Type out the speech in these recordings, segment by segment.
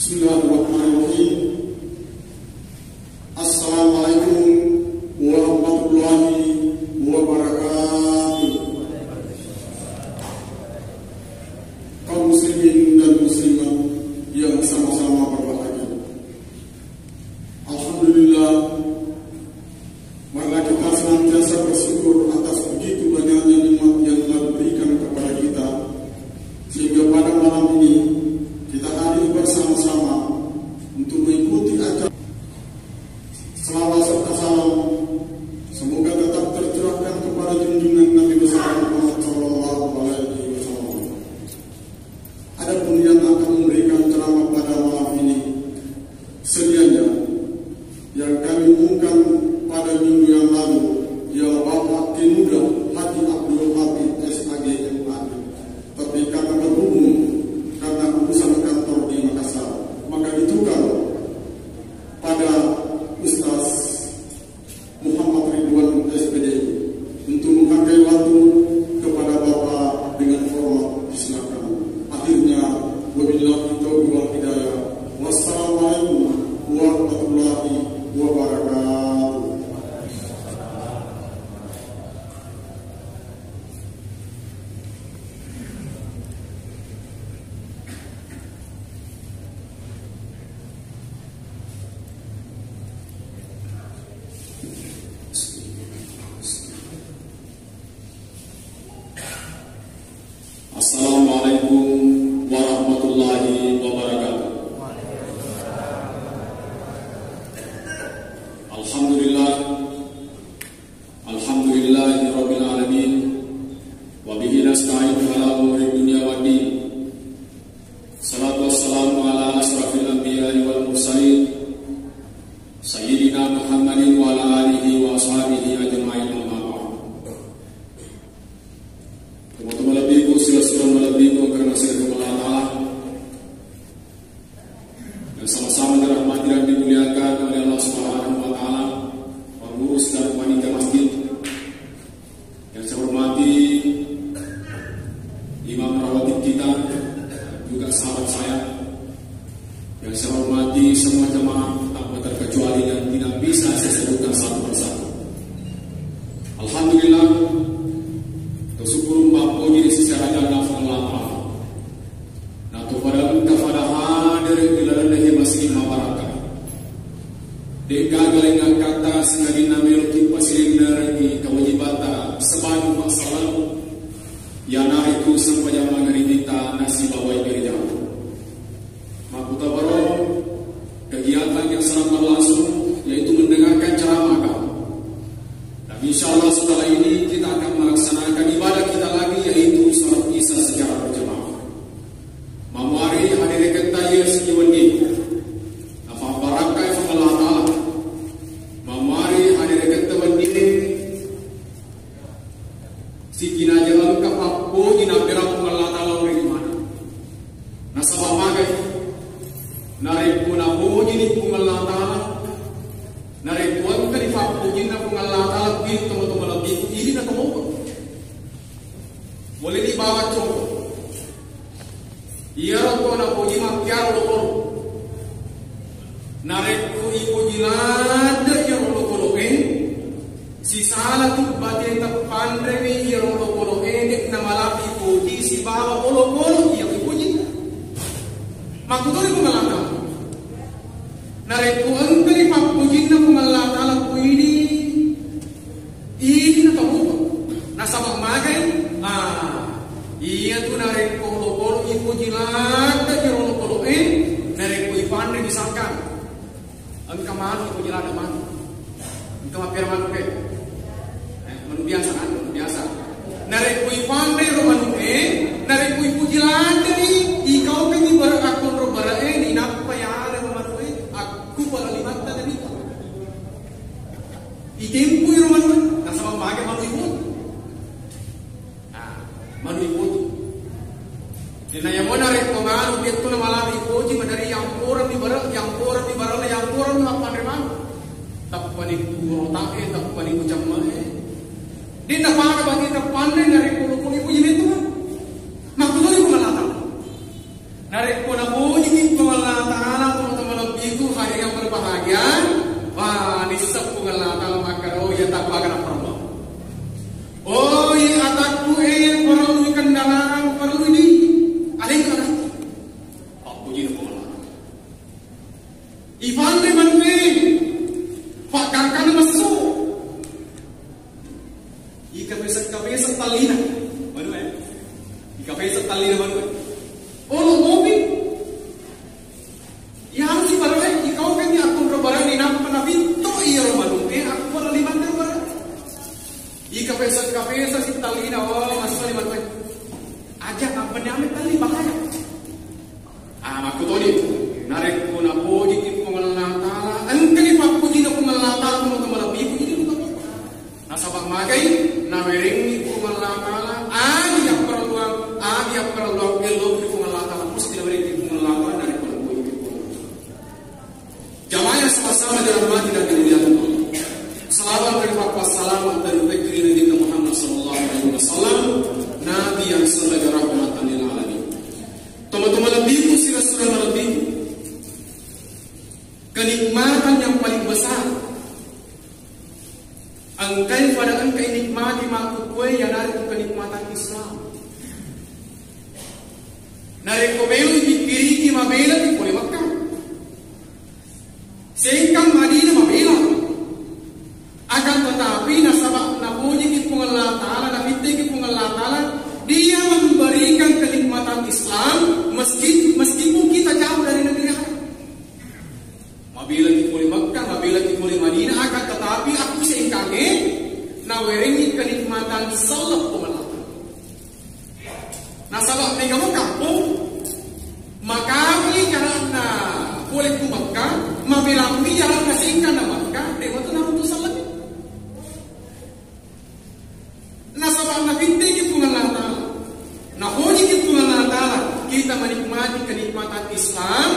Bismillahirrahmanirrahim. Assalamualaikum warahmatullahi wabarakatuh. Kaum muslimin dan muslimat yang sama-sama berbahagia. Alhamdulillah, marilah kita senantiasa bersyukur atas begitu banyaknya nikmat yang telah diberikan kepada kita, sehingga pada malam ini kita hadir bersama-sama untuk mengikuti acara. Selawat serta salam semoga tetap tercurahkan kepada junjungan Nabi besar Muhammad Sallallahu Alaihi Wasallam. Adapun yang akan memberikan ceramah pada malam ini, sedianya yang kami umumkan pada minggu yang lalu ialah Bapak Kimuda Haji Abdul Habib SAG MAD. Tapi karena berhubung karena urusan kantor di Makassar, maka ditukar pada Ustaz Muhammad Ridwan SPD untuk menghargai waktu kepada Bapak dengan hormat disilakan. Akhirnya, wabillahi taufiq wal hidayah. Wassalamualaikum warahmatullahi wabarakatuh. Assalamualaikum warahmatullahi wabarakatuh. Alhamdulillah, alhamdulillahirabbil alamin, wa bihi nasta'inu ala umuri dunya waddin. Salatu wassalamu ala asrafil anbiya'i wal mursalin, sayyidina Muhammadin wa ala alihi wa ashabihi ajma'in. Karena sirkullah Allah dan sama-sama dirahmati dan dimuliakan oleh Allah Subhanahu wa taala, pengurus dan panitia masjid yang saya hormati, imam rawatib kita, juga sahabat saya yang saya hormati, semua jemaah tanpa terkecuali dan tidak bisa saya sebutkan satu persatu. Alhamdulillah, bersyukur Bapak di sisi hadirat Allah Taala. Dekagaleng kata sengaja namelki pasilinder di kawajibata sebanu masalah yana itu sampaya mangarita nasi bawai gereja. Makuta baru kegiatan yang sangat berlangsung yaitu mendengarkan ceramah. Dan insyaallah setelah ini kita akan melaksanakan ibadah kita lagi yaitu salat Isya secara berjamaah. Mamari hadirin kaya sekiwan ini. Boleh dibawa contoh. Ia rokok na puji makiar lokor. Narek puji puji lada ia lokoloken. Si salah tu bate tapandre ni ia lokoloken dek na malapi puji si bawa kolokolo ia puji. Makutori pengalata. Narek puangkari pak puji na pengalata la puji. Ini na tahu. Nasabak magai. Iya tu narek kolo-kolo ibu jilat dan kolo-kolo narek ku ipande misalkan engkau malu ibu jilat ada malu engkau mampir malu ke manu biasa kan manu biasa narek ku ipande ro manu narek ku ibu jilat ni ikau ke ni berakon ro bara ni napa ya ada manu aku pada limat dan ni itempu ro manu nasama magai malu ibu manu ibu. Dina yang mana rek pengaruh dia tu nama lagi koji dari yang orang di barat yang orang apa memang tak panik kurota tak panik ucap mana. Dina pada bagi tak pandai dari pulau ibu ini tu maksudnya ibu ngalata. Dari pulau ibu ini tu ngalata isap kung Allah makaro ya tapagan ang perlu. Oh ya atakku perlu ikan dalam perlu ini. Aling kana. Puji na po Allah. Ivan de manwe. Pakangkan masuk. Kabesa talina. Manwe. Kabesa talina manwe. Oh mobi. Yang si barang ikaw kan ni akong barang ni napa na pinto iyo manwe ako wala liman na barang. Kabesa si talina oh masuk ni manwe. Aja apa ni amit tali bahaya. Aku tahu ni, narik ko na puji kit kung Allah Ta'ala. Ang kalipapuji na kung Allah Ta'ala mo tumalabi ko ini ko. Nasa pagmagay, nawiring kung Allah Ta'ala. Agi ang perluang elo kung Allah Ta'ala. Mesti nawiring kung Allah Ta'ala narik ko na puji kit kung Allah. Jamaah yang sama-sama dalam mati dan kemuliaan Allah. Salawat dan wassalamu dan dzikri Nabi Muhammad sallallahu alaihi wasallam, nabi yang sebagai rahmatan lil alamin. Teman-teman lebihku si Rasulullah lebih kenikmatan yang paling besar angkai pada angkai nikmati makhluk kue yang ada kenikmatan Islam. Nari komelu dikiri ki mabela di poli Makkah. Sehingga Madinah mabela. Akan tetapi nasabah napuji ki pung Allah Ta'ala nafiti ki pung Allah Ta'ala dia memberikan kenikmatan Islam meskipun kita jauh dari negeri Arab. Mabila kita mulai Makkah, mabila kita mulai Madinah, akan tetapi aku seingkange nawerengi kenikmatan salaf pemelata. Nah sabab ni kamu kampung, maka kami karena boleh ke Makkah, mabila kami jalan ke seingkan na Makkah, dia betul nak untuk salaf. Nah sabab na binti kita mengalata. Nah, hoji kita mengalata kita menikmati kenikmatan Islam,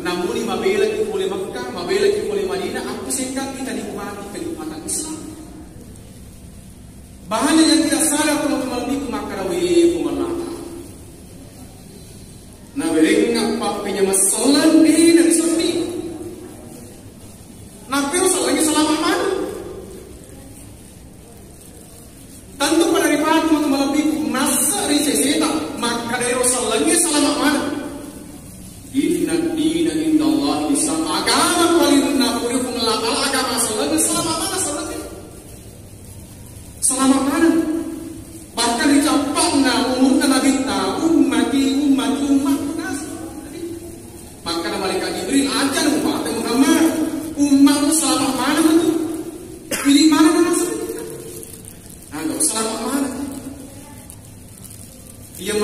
namun mabela kita boleh Makkah, mabela kita boleh Madinah, aku sehingga kita nikmati kenikmatan Islam. Bahannya yang tidak salah teman-teman itu makarawi pemelata. Nah, bereng apa punya masalah ni dari sini. Nah, pero lagi selama mana? Tentu pada ribat teman-teman itu masa riseseta maka dari Rasulullah selama mana? Inna dina inda Allah Islam. Agama paling nakuri pengelakal agama Rasulullah selama mana sahabat? Selama mana? Bahkan dicapakna umurna Nabi ta ummati nas. Maka malaikat Jibril ajar umat Muhammad umatmu selama mana itu? Pilih mana nas? Selama mana? Yang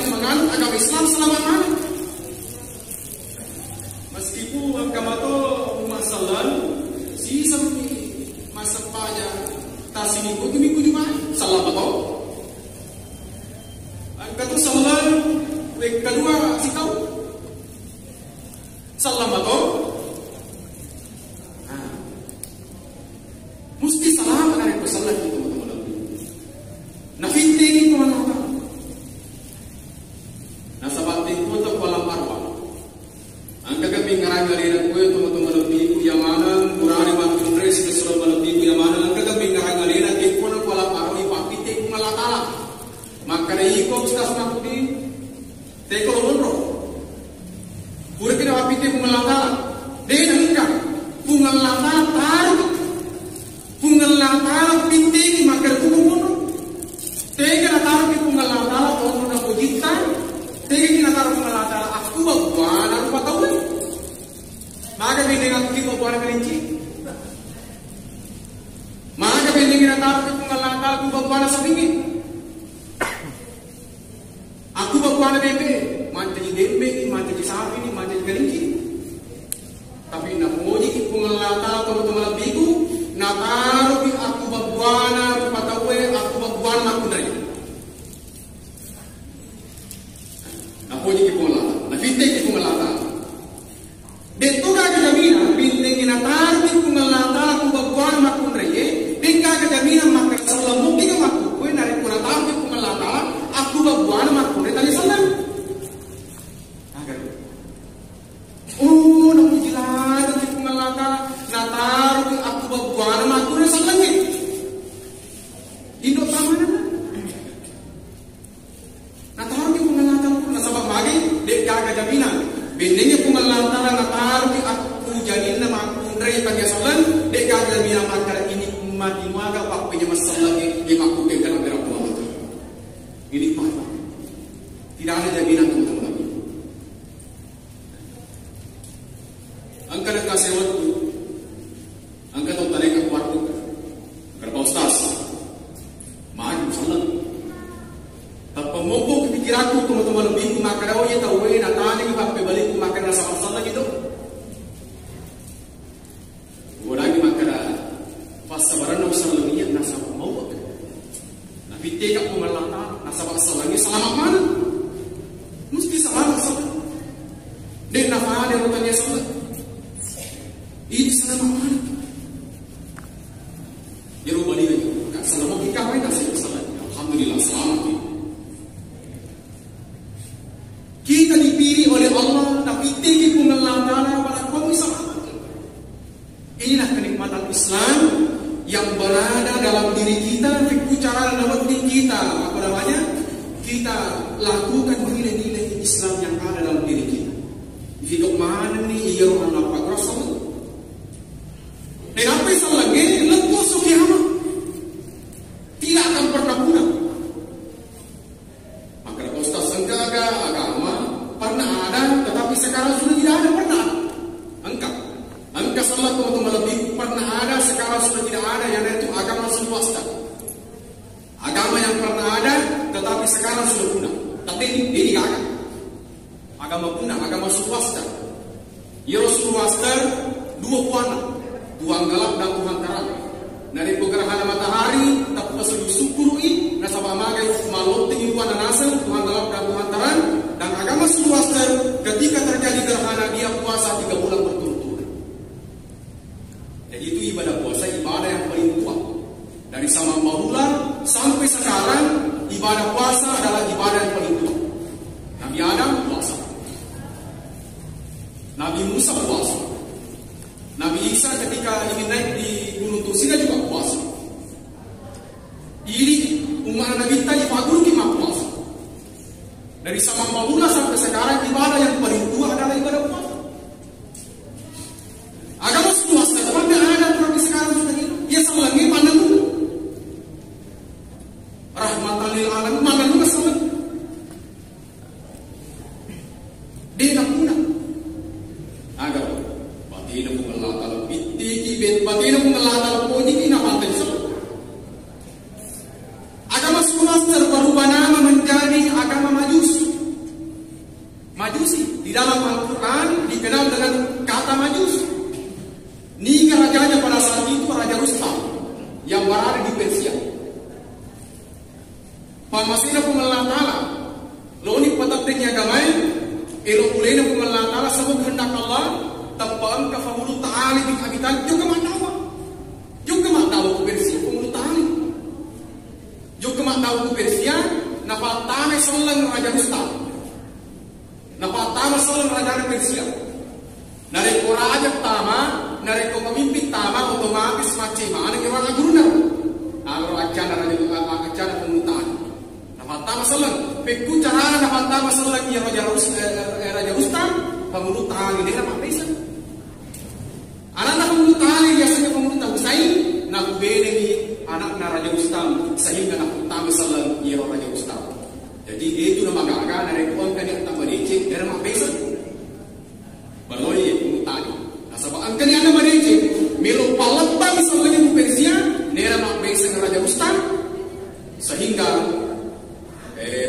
menganut agama Islam selama mana? Meskipun agama itu masalah, si sampai masa pajak tasini ko kimi ko juga salah betul. Angka tu salah, kedua si kau salah betul. Mesti salah mana yang salah itu. Nafinti ko mana? Nasa bakti ko to kolam arwa. Ang kagabi ngarang-ngarang ko teman-teman lebih ku yang mana murari makin res ke surau lebih ku yang mana ang kagabi ngarang-ngarang ke ko na kolam arwa ipapiti ko malatala. Maka dai ko kita sama ku di te ko lonro. Pura kita papiti ko malatala. De nangka pungal latala taru. Pungal latala pinti ni makar ku lonro. Tega natar ki pungal latala ono na pujita. Tega ki natar pungal latala aku babuana rupa tahu. Maka binengan ki babuana kelinci. Maka binengan natar ki pungal latala aku babuana sabingi. Aku babuana bebe, mantai dembe ni, mantai sapi ni, mantai kelinci. Tapi namoji ki pungal latala teman-teman lebiku, natar ki aku babuana rupa tahu aku babuana makundai. Puji ki pula, na finte ki pula ta. Dentro ka jamina, finte ki na tar ki pula ta ku bagwan makun reye. Dengka ka jamina makar salamu ki ka makku, ko na re pura ta ki pula ta, aku bagwan makun re tali salam. Agar. Oh, na puji la ki pula ta, na tar dari tanya salan dek gagal mina makar ini mati maga pak punya masalah yang aku kena berapa lama ini pak tidak ada jaminan teman-teman. Angka nak kasih waktu, angka tahu tarik ke waktu kerja ustaz, maju salan. Tapi mumpung kepikiranku teman-teman lebih makarau ya tahu ini natani kita balik makan rasa masalah gitu. Sabaran usah lebih nasa mau tapi tidak mengalahkan nasa masalahnya selamat mana mesti selamat salah dan nama ada yang bertanya salah ini selamat mana ya rumah dia tak selamat kita main nasi salah alhamdulillah selamat kita dipilih oleh Allah tapi tidak mengalahkan pada kaum selamat. Inilah kenikmatan Islam yang berada dalam diri kita, cara dalam diri kita, apa namanya? Kita lakukan nilai-nilai Islam yang ada dalam diri kita. Hidup mana nih ia orang apa kerasa? Dan apa yang lagi lepas kiamat tidak akan pernah punah. Maka ustaz sangka agama pernah ada, tetapi sekarang sudah tidak ada pernah. Angka salah teman-teman lebih pernah ada, sekarang sudah tidak ada, yang itu agama swasta. Agama yang pernah ada, tetapi sekarang sudah punah. Tapi ini tidak ada. Agama punah, agama swasta. Ya swasta dua puana, Tuhan gelap dan Tuhan terang. Dari gerhana matahari, tapi pasal syukuri, nasabah magai malot tinggi puana nasel, Tuhan gelap dan Tuhan terang. Dan agama swasta ketika terjadi gerhana dia puasa 3 bulan berturut-turut. Jadi itu ibadah puasa, ibadah yang paling kuat. Dari zaman bahula sampai sekarang, ibadah puasa adalah ibadah yang paling kuat. Nabi Adam puasa, Nabi Musa puasa, Nabi Isa ketika ingin naik di Gunung Tursina juga puasa. Ini umat Nabi Tadi Fagur Kima puasa. Dari zaman bahula sampai sekarang, ibadah yang paling kuat adalah ibadah puasa. Agama swasta pernah ada, tapi sekarang sudah hilang. Ya sama lagi pandang dulu. Rahmatan lil alamin mana dulu sama. Dia tak punah. Agar batin aku ngelata lebih bet batin aku ngelata lebih ini nama tenso. Agama swasta berubah nama menjadi agama Majusi. Majusi di dalam Al-Quran dikenal dengan kata Majusi. Niga rajanya pada saat itu Raja Rustam yang berada di Persia. Pamasina pengelatala, lo ini patapnya gamai, elo ulena pengelatala sebab hendak Allah, tampang kafahulu taali di habitat juga maknawa ke Persia penghulu taali, juga maknawa ke Persia, napatame selang Raja Rustam, napatame selang Raja Persia, dari Raja pertama. Dari pemimpin tama otomatis macam mana orang aguruna, agro acara pemutahan. Dapat tama selang, peku cara dapat tama selang yang Raja Rustam pemutahan ini apa bisa? Anak-anak pemutahan biasanya pemutahan usai, nak beda ni anak Raja Rustam sehingga nak tama selang yang Raja Rustam. Jadi itu nama gagal dari kawan kan yang tak berdicik dari apa bisa? Berloi pemutahan. Sebab angka ni anda mereka melu palembang misalnya di Persia, nera mak bangsa Raja Rustam, sehingga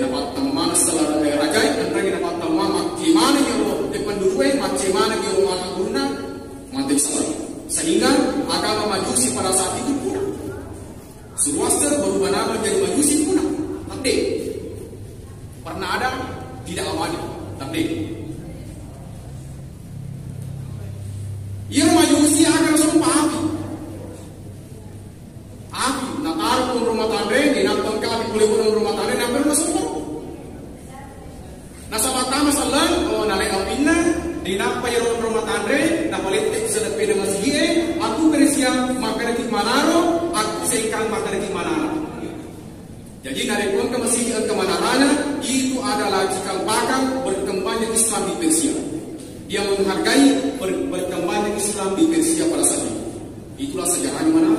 dapat taman setelah raja, dan lagi dapat taman macam yang depan dulu macam yang orang guna, mantap sekali. Sehingga agama Majusi pada saat itu punah. Swasta berubah nama menjadi Majusi punah. Tapi pernah ada tidak awalnya, tapi ia Majusi akan sumpah api, nak taruh pun rumah tangga ni, nak tangkap api boleh pun rumah tangga, nak pernah sumpah. Nasabah tamas Allah, oh nalai apina, di nak payah rumah tangga, nak politik sedap pada masjid, aku bersiap makan di Manado, aku seikan makan di Manado. Jadi nalai pun ke masjid ke Manado, itu adalah cikal bakal berkembangnya Islam di Persia. Dia menghargai berkembangnya Islam di Persia pada saat Itulah sejarahnya mana?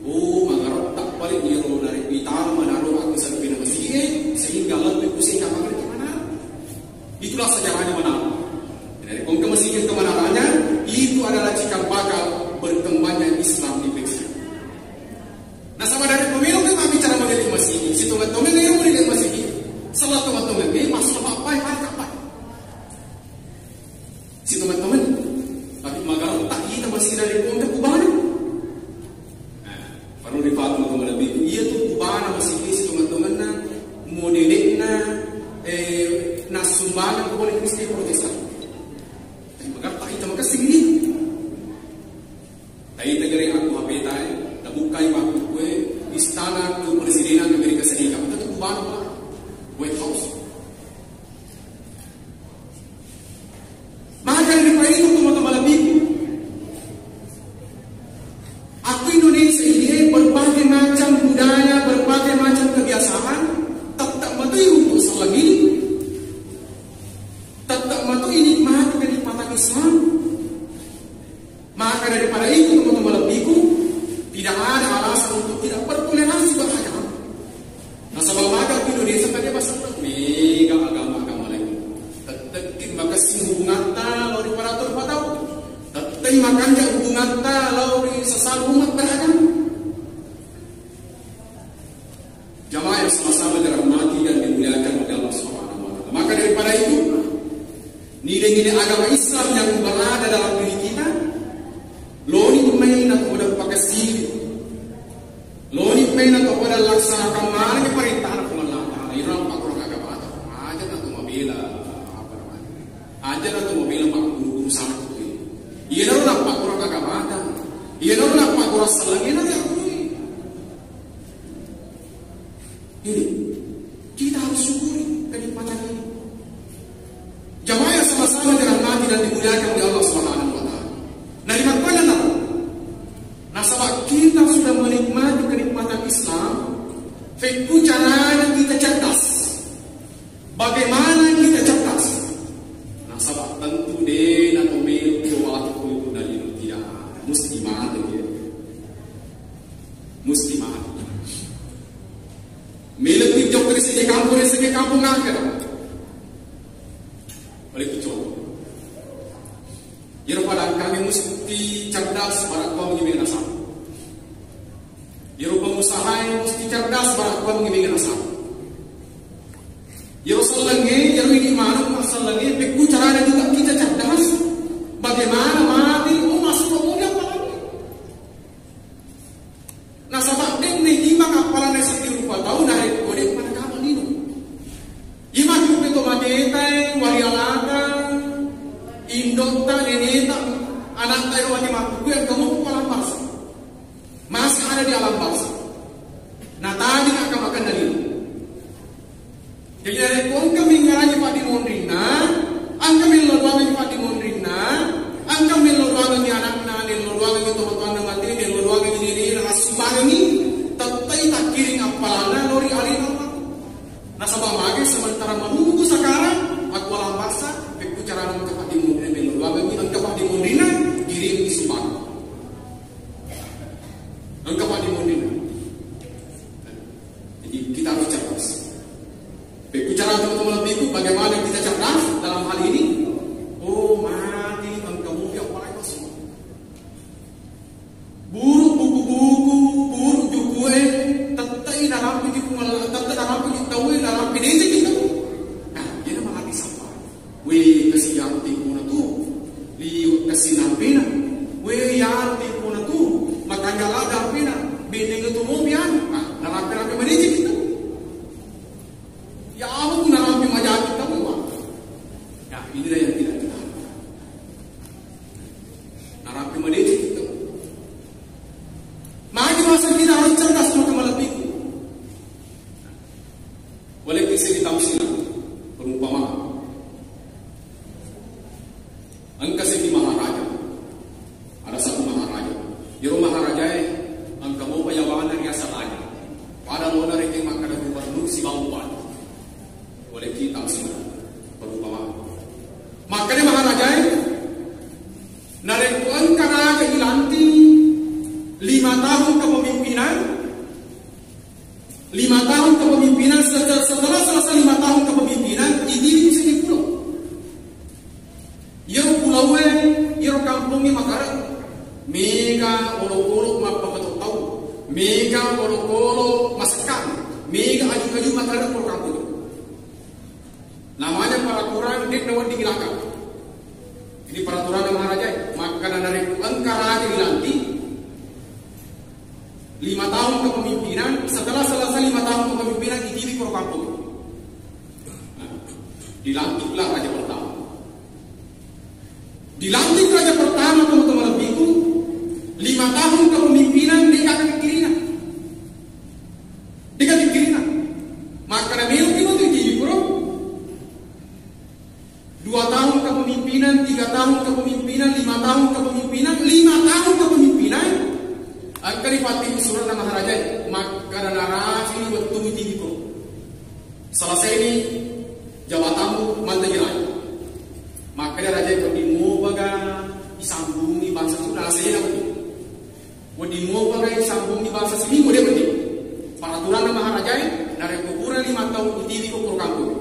Oh, magarot tak balik niro dari Pitang Manado aku sampai nama Sige sehingga lebih pusing kamar ke mana? Itulah sejarahnya mana? Dari kong ke Mesir ke Manaranya itu adalah cikal bakal berkembangnya Islam di Mesir. Nah, sama dari pemilu kita bicara mengenai Mesir. Si teman-teman yang mengenai Mesir, salah teman-teman ini masalah apa yang apa? Si teman-teman, tapi magarot tak kita masih dari kong ke Kubana. Perlu dipahami teman-teman lebih. Iya tuh Kubana masih si teman-teman na modelek na nasumbangan ke politik Kristen Protestan. Magar tak kita makasih ini. Tapi negeri aku HP tayo, nabukai waktu gue istana kepresidenan Amerika Serikat. Itu Kubana pa, White House. Maka dari itu teman-teman lebih. Aku Indonesia ini berbagai macam budaya, berbagai macam kebiasaan, tetap matu untuk salah ini. Tetap matu ini mati kenikmatan Islam. Maka daripada itu teman-teman lebihku, tidak ada alasan untuk tidak bertoleransi beragama. Nah, sebab maka Indonesia tadi pasal mega agama-agama lain. Tetap maka hubungan lalu di paratur patau. Tetap makan hubungan lalu di sesama umat beragama. Jamaah yang sama-sama dirahmati dan dimuliakan oleh Allah Subhanahu wa Ta'ala. Maka daripada itu, nilai-nilai agama Islam yang berada dalam diri kita, loni main atau pada pakasi, loni main atau pada laksanakan mana perintahan Allah Taala. Irang pak orang agama atau aja atau mabila apa namanya, aja atau mabila pak guru sama itu. Ia orang pak orang agama ada, ia orang pak orang selangin ada. Ini kita harus syukuri kenikmatan ini. Jamaah yang sama-sama dirahmati dan dimuliakan oleh Allah Subhanahu wa Ta'ala. Nah, di mana nak? Nah, sebab kita sudah menikmati kenikmatan Islam, fikir caranya kita cerdas. Bagaimana kita cerdas? Nah, sebab tentu dia atau mil kuat itu dari tidak muslimat dia. Muslimat. Milik jok dari segi kampung akhir. Oleh itu, ya pada kami mesti cerdas para kaum mengimbing nasab. Ya pengusaha mesti cerdas para kaum mengimbing nasab. Ya Rasulullah, ya ini mana masalah ini? Beku caranya juga kita cerdas. Bagaimana mati? Oh masuk ke mulia apa lagi? Nah, sebab ini lima kapalan yang sedih rupa tahu dari kodek pada kamu ini. Lima juga itu matete, warialata, indota, neneta, anak tayo mati mati yang kamu ke alam bangsa. Masih ada di alam bangsa. Nah, tadi akan makan dari itu. Jadi dari kong kami ngaranya Pak Dimondrina, ang kami lodwangan Pak Dimondrina, ang kami lodwangan ni anak-anak, ni lodwangan ni teman-teman ng mati, ni lodwangan ni nakasubang ini, tatay tak kiring apalana lori alina. Nah, sebab lagi sementara menunggu sekarang, aku alam bangsa, aku cara ng Pak Dimondrina, ni lodwangan ni ang Pak Dimondrina, kiring di Subang. Ang Pak Dimondrina. Jadi kita harus cerdas. Bicara teman-teman lebih itu bagaimana kita cerdas dalam hal ini. Oh mati engkau yang paling semua. Buruk buku-buku, buruk jukue, tetai dalam pijiku malah, tetai dalam pijiku tahu dalam pijiku kita. Nah, dia malah bisa apa? Weh kasih yang tipu na tu, liu kasih nampina. Weh yang tipu na tu, makanya lah nampina. Bini itu mobian, nah dalam pijiku pijiku kita. Ya Allah pun dalam majak kita buat. Ya inilah yang tidak kita. Narapi mendidik kita. Maka masa kita harus cerdas teman-teman lebih. Boleh kisah ditamsil perumpamaan. Angka segi maharaja. Ada satu maharaja. Di rumah maharaja angka mau payawan dari asal aja. Pada mau dari yang makan gubernur si Baupan. Boleh kita sih perumpamaan. Makanya maharaja narekuan karaja ilanti kepemimpinan, setelah selesai 5 tahun kepemimpinan, idili sini pulau. Iro pulau iro kampungnya Makaran. Mega olo-olo mapakatok tahu. Mega olo-olo masakan. Mega aju-aju Makaran pulau kampung. Namanya peraturan di nawat digilakan. Ini peraturan yang Maharaja. Maka dari angkara dilantik 5 tahun kepemimpinan. Setelah selesai 5 tahun kepemimpinan idili pulau kampung. Dilantiklah raja pertama. Dilantik raja pertama teman-teman lebihku 5 tahun kepemimpinan dia akan kirinan. Dia akan kirinan. Maka Nabi itu di Bro. 2 tahun kepemimpinan, 3 tahun kepemimpinan, 5 tahun kepemimpinan, 5 tahun kepemimpinan. Akan dipati surat nama Maharaja. Maka narafi waktu itu Bro. Selesai ini jabatanmu mantan jelas. Maka dia raja itu baga disambungi bangsa itu nala saya nak wadimu baga disambungi bangsa sini dia penting peraturan Maharaja dari kuburan 5 tahun itili ko kampung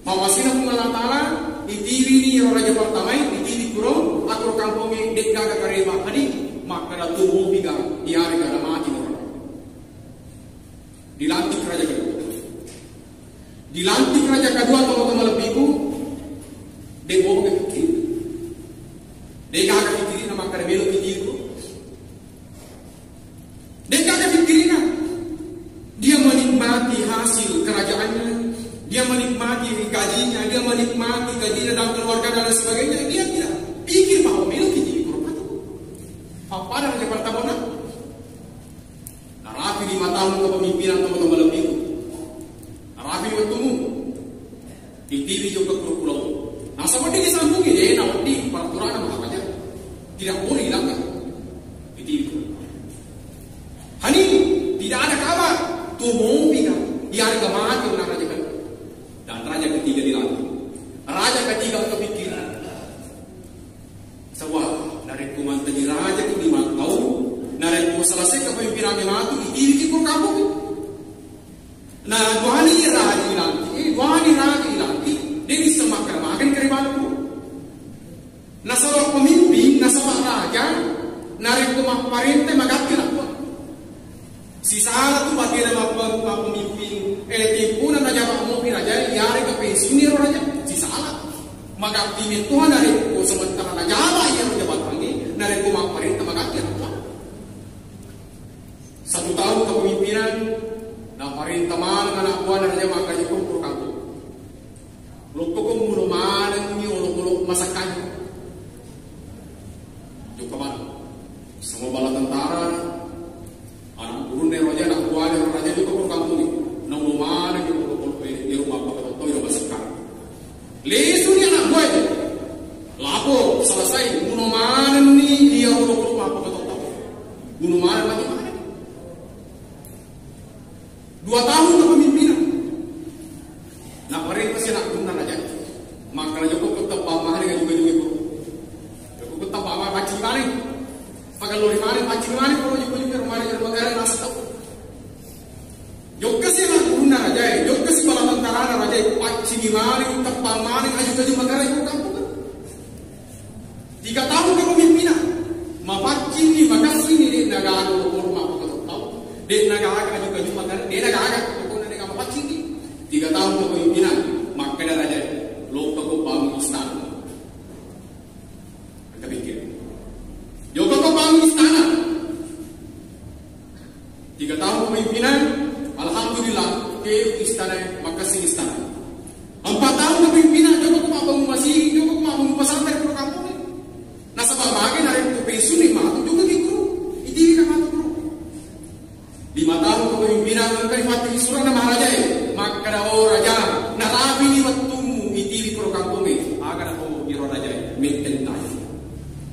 mawasina kung Allah Ta'ala itili ni raja pertama itili kuro akro kampung dek gaga kareba hari maka da tubuh biga diari kada mati orang dilantik raja kedua teman-teman lebihku demo ke kiri deka akan fikiri nama karmelo kiriku deka akan fikiri dia menikmati hasil kerajaannya, dia menikmati gajinya, dia menikmati gajinya dalam keluarga dan sebagainya. Dia tidak pikir bahwa melo kiriku apa ada raja pertama narapi 5 tahun kepemimpinan teman-teman lebihku narapi waktumu itili juga pulau. Nah, seperti disambungi deh, di peraturan Maharaja tidak boleh hilangkan. Itu. Hani tidak ada kabar. Tubuh pindah. Dia ada kemati dengan raja kedua. Dan raja ketiga dilantik. Raja ketiga kepikiran. Sebuah dari kumantan raja ke 5 tahun. Dari selesai kepemimpinan matu ini kita kampung. Nah, dua hari raja dilantik. Dia semakin makin keribanku. Nasabah pemimpin, nasabah raja, narik ke parente magati na po. Si Sara tu bagi nama pemimpin, tipunan raja pemimpin raja, yari ke pensiun raja. Si Sara magati itu narik ko sementara raja yang raja batangi, narik ke parente magati na po. 1 tahun kepemimpinan, na parente man anak buah raja makanya kumpul kampung. Loko ko mulu manang ni ulo masakan. Juga man. Semua bala tentara anak burung raja nak buat raja juga ko kampung ni. Nang manang ni ulo di rumah apa to masakan. Lesu ni anak buat. Lapo selesai mulu manang ni dia ulo apa to. Mulu manang mati mana? 2 tahun kepemimpinan. Nah, mereka masih nak guna aja. Maka Joko tetap bawa hari juga itu. Joko tetap bawa pacing mana? Pakai lori mana? Pacing mana? Kalau Joko juga rumah yang negara nasi tahu. Joko sih nak guna aja. Joko sih bala tentara aja. Pacing mana? Tetap bawa mana? Aju negara itu kampung. 3 tahun kepemimpinan. Mapacing ni makasih ni di negara rumah apa tahu. Di negara aju negara. Di negara pokoknya negara mapacing ni. 3 tahun kepemimpinan, maka dia raja lo kau bangun istana. Kita pikir, yo kau bangun istana. 3 tahun kepemimpinan, alhamdulillah ke istana, makasih istana. 4 tahun kepemimpinan, yo kau bangun masjid, yo kau bangun pesantren di kampung. Nah sebab bagian dari itu pensiun ni mah juga gitu, itu kan matu bro. 5 tahun kepemimpinan, kali fatih surah nama raja. Maka ada raja narabi ni waktumu itili pro kampung agar aku iro raja menten tayo.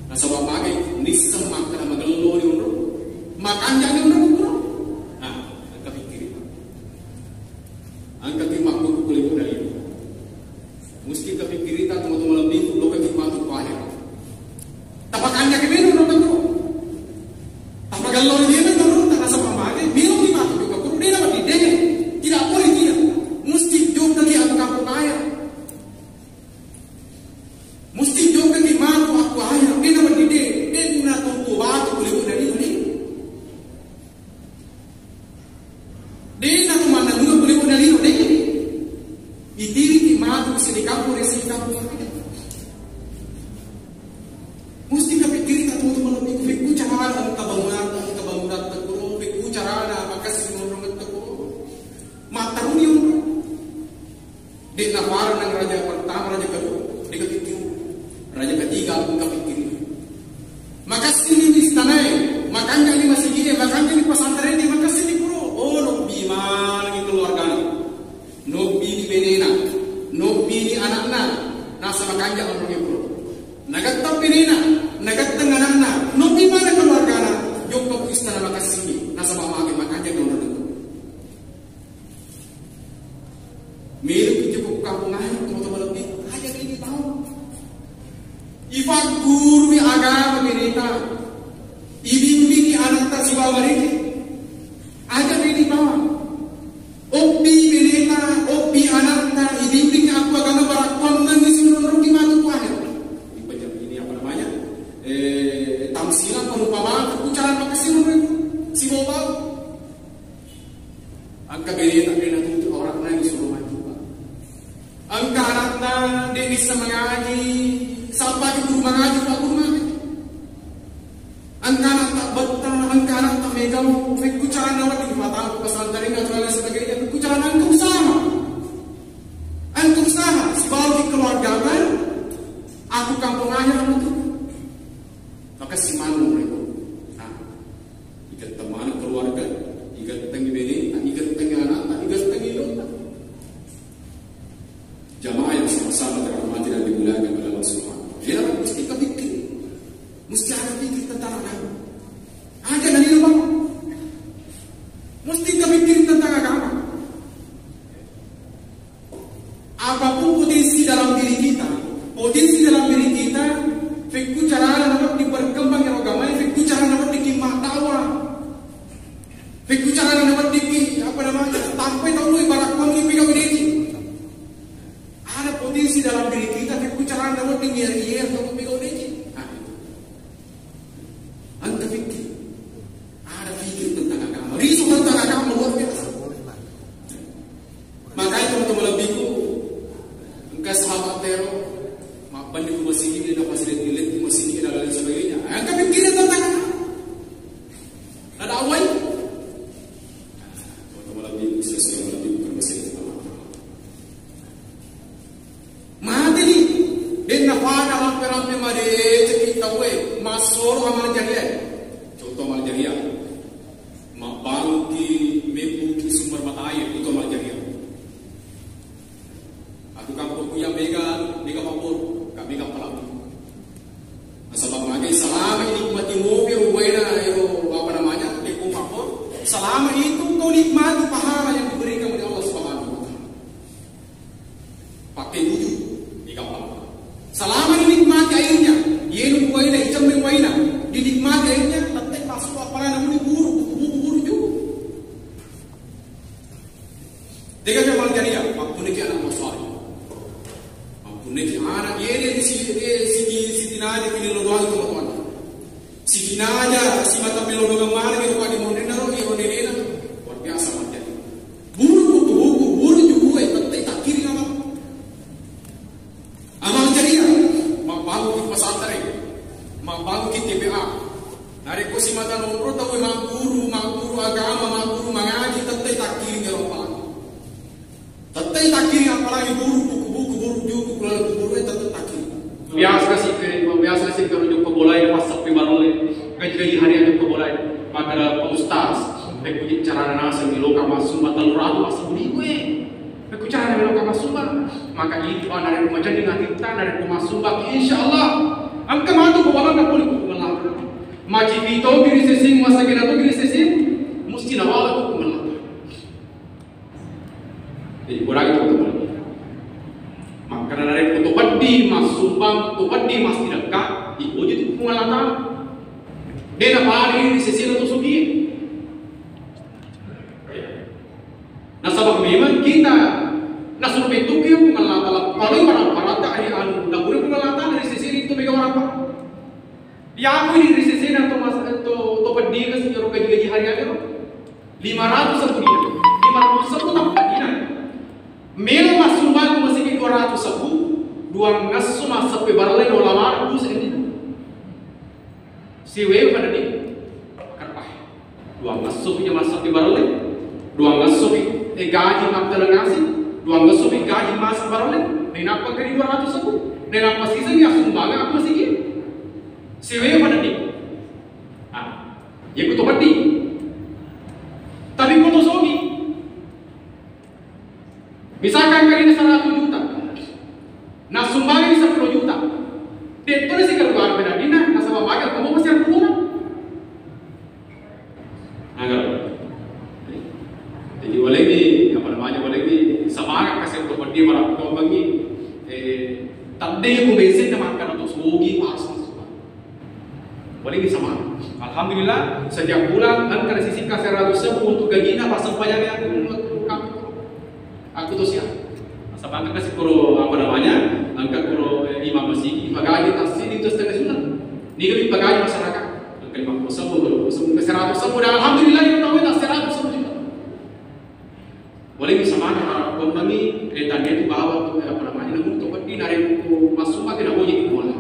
Nah sebab bagai nisem maka magelo ni unro makan jangan unro. Nah angka pikir angka timak ko kulit dari itu. Mesti kepikir kita teman-teman lebih lo ke timak tu kuahir. Tapakannya ke menu unro tu. Tapagalo ni menu unro tak rasa pamage menu ni matu juga kuru dia dapat ide. Tidak boleh si bawa ini, aja ini bawa. Opi beneta, opi anakta, ibimbing aku agama barakon dan disunur di matu kuahnya. Di pejam ini apa namanya? Tamsilan perumpamaan ucapan makasih si bawa. Angka beneta itu orang lain disuruh maju. Angka anakta dia bisa mengaji, sampai di guru mengaji pak guru mengaji. Angka anak tak betah, angka anak tak megang, kucaran awak di mata aku pesantren dan sebagainya. Kucaran antum sama, sebagai keluarga kan, aku kampung ayah itu, maka si manu mereka. Nah, ikat teman keluarga, ikat tengi bini, ikat tengi anak, ikat tengi dota. Jamaah yang sama-sama terhormati dan dimuliakan oleh Allah Subhanahu wa Ta'ala. Dia mesti kepikir, mesti ada pikir tentang agama. Aja dari rumah, mesti kepikir tentang agama. Apapun potensi dalam diri kita, fikku cara dapat diperkembang yang agama, fikku cara dapat dikimah dakwah, fikku cara dapat apa namanya, sampai tahu ibarat kamu di ini. Ada potensi dalam diri kita, fikku cara dapat dingir-ngir atau pikau ini. Anda fikir, ada fikir tentang agama, risu tentang agama luar biasa. Makanya teman-teman lebihku, engkau sahabat teror, maafkan di masih ini dan masih dilihat di masih ini dan lain sebagainya. Engkau fikir tentang agama, ada awal. Teman-teman lebihku, sesuai lebih bermesir tentang agama. Mati ni, dan nafana rampe-rampe made cekik tahu masuk amal jariah. Contoh amal jariah, mabangi membuki sumber mata air itu amal jariah. Aku kampung yang mega papur, kami kapal api. Sebab lagi selama ini nikmati mobil, apa namanya, di papur. Selama itu kau nikmati pahala yang diberikan oleh Allah Subhanahu wa Ta'ala. Pakai wudhu di kapal. Selama dinikmati airnya, yenu waina, icam waina, dinikmati airnya, tetap masuk apa namanya buru juga. Tiga amal jariah, waktu ini anak masuk. Niki anak yene si tinaja pilih doang teman-teman. Si tinaja si mata pilih doang mana gitu pada mondena ro iro nena luar biasa macam. Buru juga tetap tak kiri amal jariah. Mabangun di pesantren, mabangun di TPA. Nari ko si mata nomor tahu guru agama, guru mengaji tetap tak kiri apa. Tetap tak kiri apalagi buku juga guru tetap tak kiri. Biasa sih kalau jumpa bola ini masak pibalole, gaji harian jumpa bola ini. Maka ada ustaz, aku cara nasa miloka masumba teluratu masa budi gue. Aku cara miloka masumba, maka itu dari rumah jadi ngatita dari rumah sumba. Insyaallah, angka matu kebalan nak boleh kumelah. Maji itu diri sesing masa kita tu diri sesing, mesti nawal aku kumelah. Jadi bola itu betul. Maka dari foto padi mas sumbang, foto padi mas tidak kah, ibu jadi pengalatan. Dia nak hari di sesi itu sugi. Nah sebab memang kita nasur bentuk yang pengalatan, paling para tak ada anu, nak boleh pengalatan dari sesi itu mereka apa? Ya aku ini dari sesi atau mas atau padi ke sini orang gaji hari ada 500 sebulan, 500 sebulan tak padi nak. Melo masumba masih ke 200 sebu, dua ngasu masuk ke barlai dola marku sendiri. Si web pada ni, kerpah. Dua ngasu punya masuk ke barlai, dua ngasu gaji nak terengasi, dua ngasu gaji masuk barlai. Nenak pagari 200 sebu, nenak masih sini asumba apa masih ke? Si web pada ni, ya kutu pati. Tapi kutu sogi. Misalkan kali ini 100 juta, nah sumbangan 10 juta, itu sih keluar beda dina, nah sama bagai kamu masih ada kurang. Agar, jadi boleh ni, apa namanya boleh ni, sama kasih untuk berdiri marah kau bagi, tadi aku bensin teman kan untuk sugi harus masuk, boleh ni sama, Alhamdulillah setiap bulan angka sisihkan 100.000 untuk gajinya pas sempayanya aku tuh siap. Sampai angka kasih kuro angka kuro imam masjid pagaji kasih itu setengah sunat. Ini kami pagaji masyarakat. Angka 50.000 ke 100.000 dan alhamdulillah itu tahu itu 100.000 juga. Boleh bisa mana pembangi tadi itu bawa tuh namun tempat di narik masuk makin aku jadi boleh.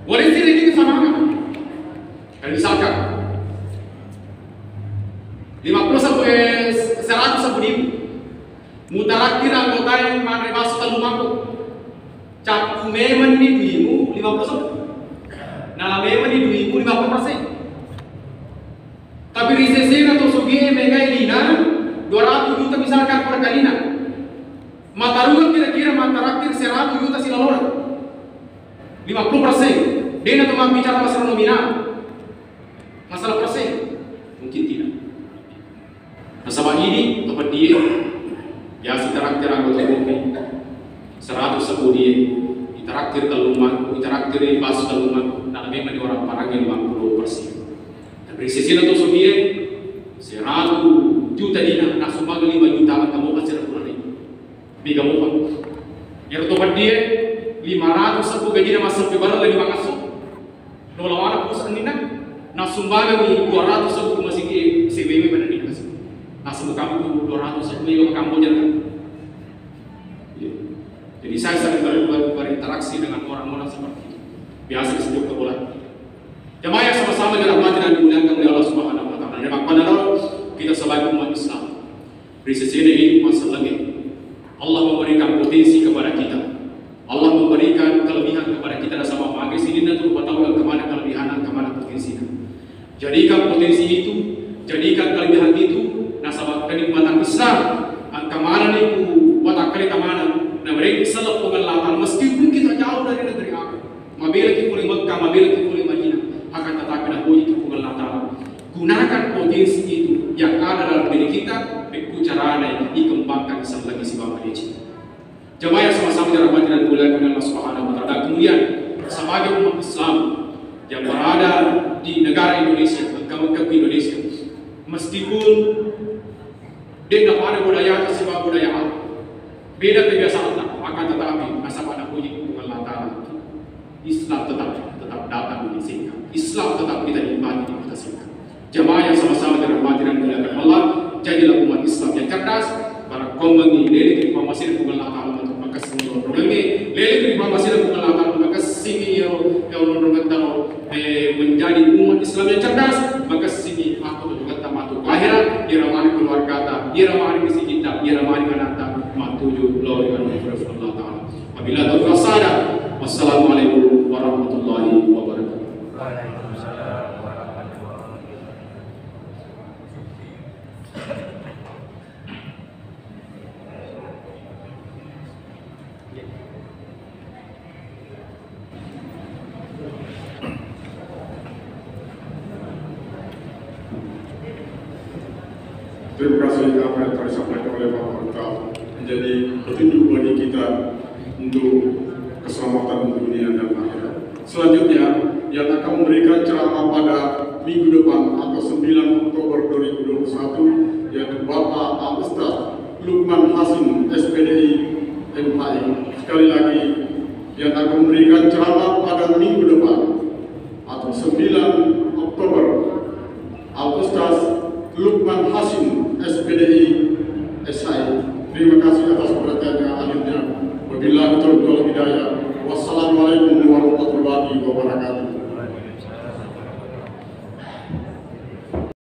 Boleh sih ini sama kan? Dan misalkan 50 sampai 100 ribu mutarakir anggota yang mana masuk ke rumahku cakup memang di duimu 50 nah memang di duimu 50%. Tapi risesi atau sugi mega ini 200 juta misalkan per kalina matarugan kira-kira matarakir 100 juta silalora 50%. Dia nak bicara masalah nominal, masalah persen mungkin tidak. Nasabah ini tempat dia ya si traktir anggota kopi 110 dia ditraktir teluman, ditraktir bas teluman, nah memang di orang parangnya 50%. Tapi sisi itu dia 100 juta dina, nak sumbang 5 juta kamu kasih rapuran ini. Biga muka. Yang tempat dia 500 sepuluh gaji masuk ke baru lagi makasih. Kalau mana pusat ini nak sumbangan ni 200 sepuluh masih ke CBM pada ni kasih. Nah semua kamu 200 sepuluh ke kamu jangan. Jadi saya sering berinteraksi dengan orang-orang seperti itu. Biasa disebut kebolan. Jemaah yang sama-sama dalam hati dan dimuliakan oleh Allah Subhanahu Wa Taala. Dan pada kita sebagai umat Islam, resesi ini masalah lagi. Allah memberikan potensi kepada kita. Allah memberikan kelebihan kepada kita dan sama pagi sini dan terus tahu kemana kelebihan dan kemana potensinya. Jadikan potensi itu, jadikan kelebihan itu, nasabah kenikmatan Islam. Kemana nih watak kali kemana? Nah mereka selap pengelatan meskipun kita jauh dari negeri aku. Mabila kita boleh Mekah, mabila kita boleh Madinah, akan tetapi nak puji kita pengelatan. Gunakan potensi itu yang ada dalam diri kita, berbicara dikembangkan Islam lagi si Bapak Deci. Jemaah yang sama-sama dirahmati dan dimuliakan Allah Subhanahu Wa Taala. Kemudian sebagai umat Islam yang berada di negara Indonesia, negara Indonesia, meskipun dia tidak ada budaya sebab budaya Allah, beda kebiasaan, akan tetapi asal ada puji Allah Taala, Islam tetap datang di sini. Islam tetap kita nikmati di kita sini. Jemaah yang sama-sama dirahmati dan dimuliakan Allah, jadilah umat Islam yang cerdas. Para kombangi lele informasi dan pengelatan untuk maka semua problemi lele informasi dan pengelatan maka sini yang tahu menjadi umat Islam yang cerdas maka sini aku juga tamatu akhirat iramani keluarga ta iramani misi kita iramani kanata matuju lawan Allah Taala. Apabila terfasada wassalamualaikum warahmatullahi wabarakatuh. Waalaikumsalam. Terima kasih apa yang telah disampaikan oleh Bapak Rektor menjadi petunjuk bagi kita untuk keselamatan dunia dan akhirat. Selanjutnya, yang akan memberikan ceramah pada minggu depan atau 9 Oktober 2021 yaitu Bapak Al-Ustaz Lukman Hasim SPDI MHI. Sekali lagi, yang akan memberikan ceramah pada minggu depan atau 9 Oktober Al-Ustaz Lukman Hasim SPDI SHI. Terima kasih atas perhatiannya. Akhirnya wabillahi taufiq wal hidayah. Wassalamualaikum warahmatullahi wabarakatuh.